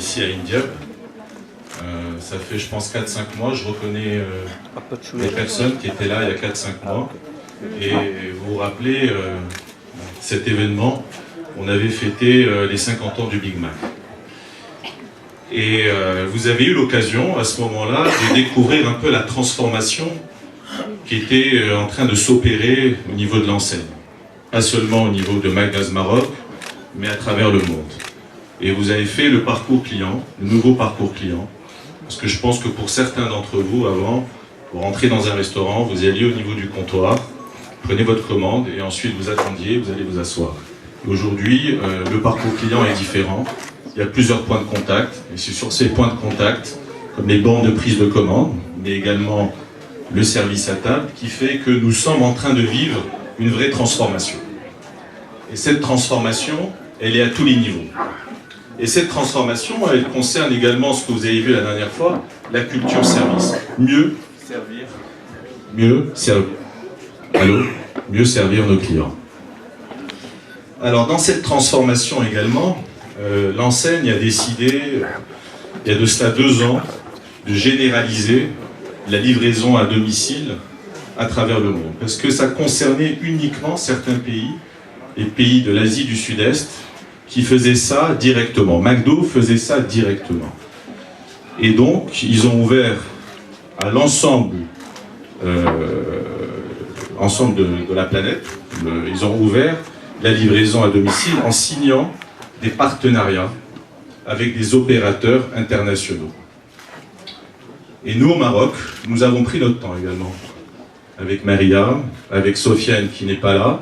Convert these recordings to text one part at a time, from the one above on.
ici à Indiab. Ça fait, je pense, 4-5 mois. Je reconnais les personnes qui étaient là il y a 4-5 mois. Et vous vous rappelez, cet événement, on avait fêté les 50 ans du Big Mac. Et vous avez eu l'occasion, à ce moment-là, de découvrir un peu la transformation qui était en train de s'opérer au niveau de l'enseigne. Pas seulement au niveau de McDonald's Maroc, mais à travers le monde. Et vous avez fait le parcours client, le nouveau parcours client. Parce que je pense que pour certains d'entre vous, avant, vous rentrez dans un restaurant, vous alliez au niveau du comptoir, prenez votre commande et ensuite vous attendiez, vous allez vous asseoir. Aujourd'hui, le parcours client est différent. Il y a plusieurs points de contact. Et c'est sur ces points de contact, comme les bancs de prise de commande, mais également le service à table, qui fait que nous sommes en train de vivre une vraie transformation. Et cette transformation, elle est à tous les niveaux. Et cette transformation, elle concerne également ce que vous avez vu la dernière fois, la culture service. Mieux servir. Mieux servir. Allô ? Mieux servir nos clients. Alors dans cette transformation également, l'enseigne a décidé, il y a de cela 2 ans, de généraliser la livraison à domicile à travers le monde. Parce que ça concernait uniquement certains pays, les pays de l'Asie du Sud-Est, qui faisaient ça directement. McDo faisait ça directement. Et donc, ils ont ouvert à l'ensemble de la planète, ils ont ouvert la livraison à domicile en signant des partenariats avec des opérateurs internationaux. Et nous, au Maroc, nous avons pris notre temps également, avec Maria, avec Sofiane qui n'est pas là.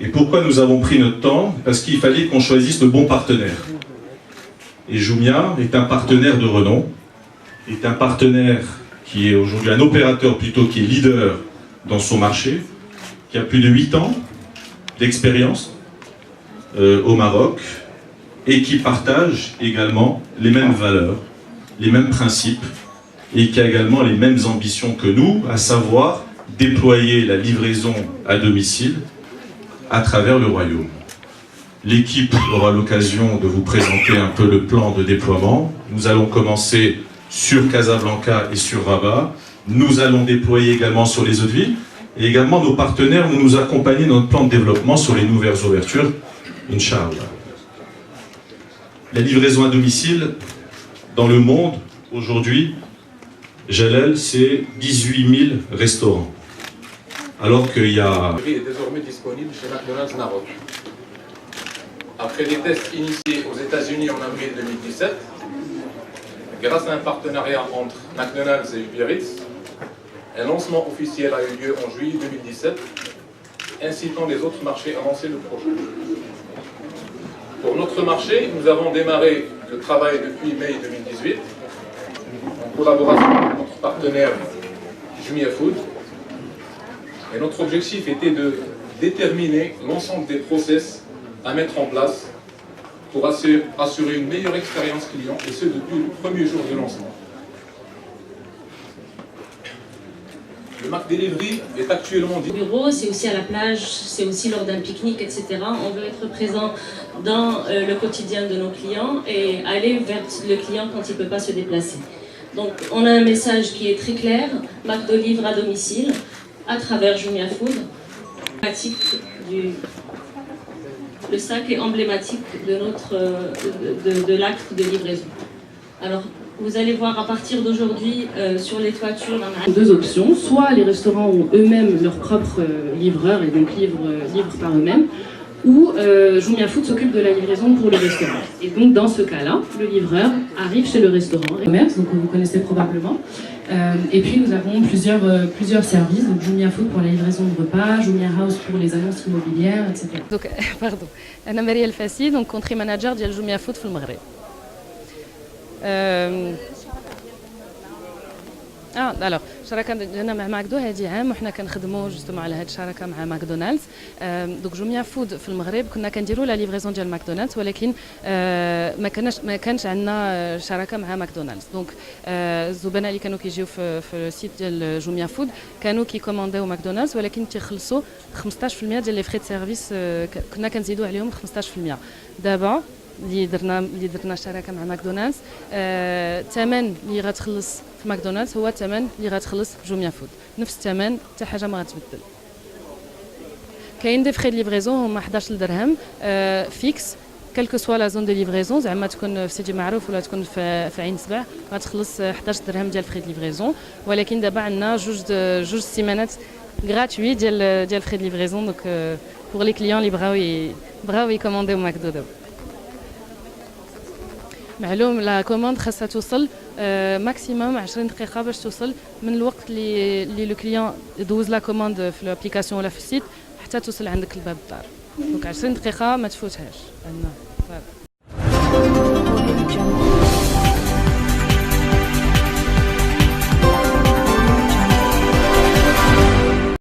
Et pourquoi nous avons pris notre temps? Parce qu'il fallait qu'on choisisse le bon partenaire. Et Jumia est un partenaire de renom, est un partenaire qui est aujourd'hui un opérateur plutôt qui est leader dans son marché, qui a plus de 8 ans d'expérience au Maroc et qui partage également les mêmes valeurs, les mêmes principes et qui a également les mêmes ambitions que nous, à savoir déployer la livraison à domicile à travers le royaume. L'équipe aura l'occasion de vous présenter un peu le plan de déploiement. Nous allons commencer sur Casablanca et sur Rabat. Nous allons déployer également sur les autres villes. Et également nos partenaires vont nous accompagner dans notre plan de développement sur les nouvelles ouvertures, Inch'Allah. La livraison à domicile dans le monde, aujourd'hui, Jalal, c'est 18 000 restaurants. Alors qu'il y a... est désormais disponible chez McDonald's Maroc. Après des tests initiés aux États-Unis en avril 2017, grâce à un partenariat entre McDonald's et Uber Eats, un lancement officiel a eu lieu en juillet 2017, incitant les autres marchés à lancer le projet. Pour notre marché, nous avons démarré le travail depuis mai 2018, en collaboration avec notre partenaire Jumia Food. Et notre objectif était de déterminer l'ensemble des process à mettre en place pour assurer une meilleure expérience client, et ce depuis le premier jour de lancement. Le Mac Delivery est actuellement... Au bureau, c'est aussi à la plage, c'est aussi lors d'un pique-nique, etc. On veut être présent dans le quotidien de nos clients et aller vers le client quand il ne peut pas se déplacer. Donc on a un message qui est très clair, McDo livre à domicile, à travers Jumia Food. Le sac est emblématique de l'acte de livraison. Alors, vous allez voir à partir d'aujourd'hui sur les toitures, on a 2 options. Soit les restaurants ont eux-mêmes leur propre livreur et donc livrent par eux-mêmes, ou Jumia Food s'occupe de la livraison pour le restaurant. Et donc dans ce cas-là, le livreur arrive chez le restaurant, donc vous connaissez probablement. Et puis nous avons plusieurs services, donc Jumia Food pour la livraison de repas, Jumia House pour les annonces immobilières, etc. Donc, pardon, أنا مريا الفاسي, donc country manager ديال Jumia Food في المغرب. الوغ الشراكه ديالنا مع ماكدو هذه عام وحنا كنخدموا جوستومون على هذه الشراكه مع ماكدونالدز. دونك جوميا فود في المغرب كنا كنديروا لا ليفريزون ديال ماكدونالدز ولكن ما كانش عندنا شراكه مع ماكدونالدز. دونك الزبناء اللي كانوا كيجيو في السيت ديال جوميا فود كانوا كيكومونديو ماكدونالدز ولكن تيخلصوا 15% ديال لي فري دو سيرفيس كنا كنزيدوا عليهم 15%. دابا اللي درنا شراكه مع ماكدونالدز الثمن اللي غتخلص في ماكدونالدز هو الثمن اللي غتخلص في جوميا فود نفس الثمن حتى حاجه ما غتبدل كاين دي فري ليفريزون هما 11 درهم فيكس كلكو سوا لا زون دو ليفريزون زعما تكون في سيدي معروف ولا تكون في عين سبع غتخلص 11 درهم ديال فري ليفريزون ولكن دابا عندنا جوج سيمانات غراتوي ديال فري ليفريزون دونك بور لي كليون اللي بغاو يكومونديو ماكدو دابا معلوم لا كوموند خاصها توصل ماكسيموم 20 دقيقه باش توصل من الوقت اللي لو كليون يدوز لا كوموند في الابليكاسيون ولا في السيت حتى توصل عندك لباب الدار دونك 20 دقيقه ما تفوتهاش عندنا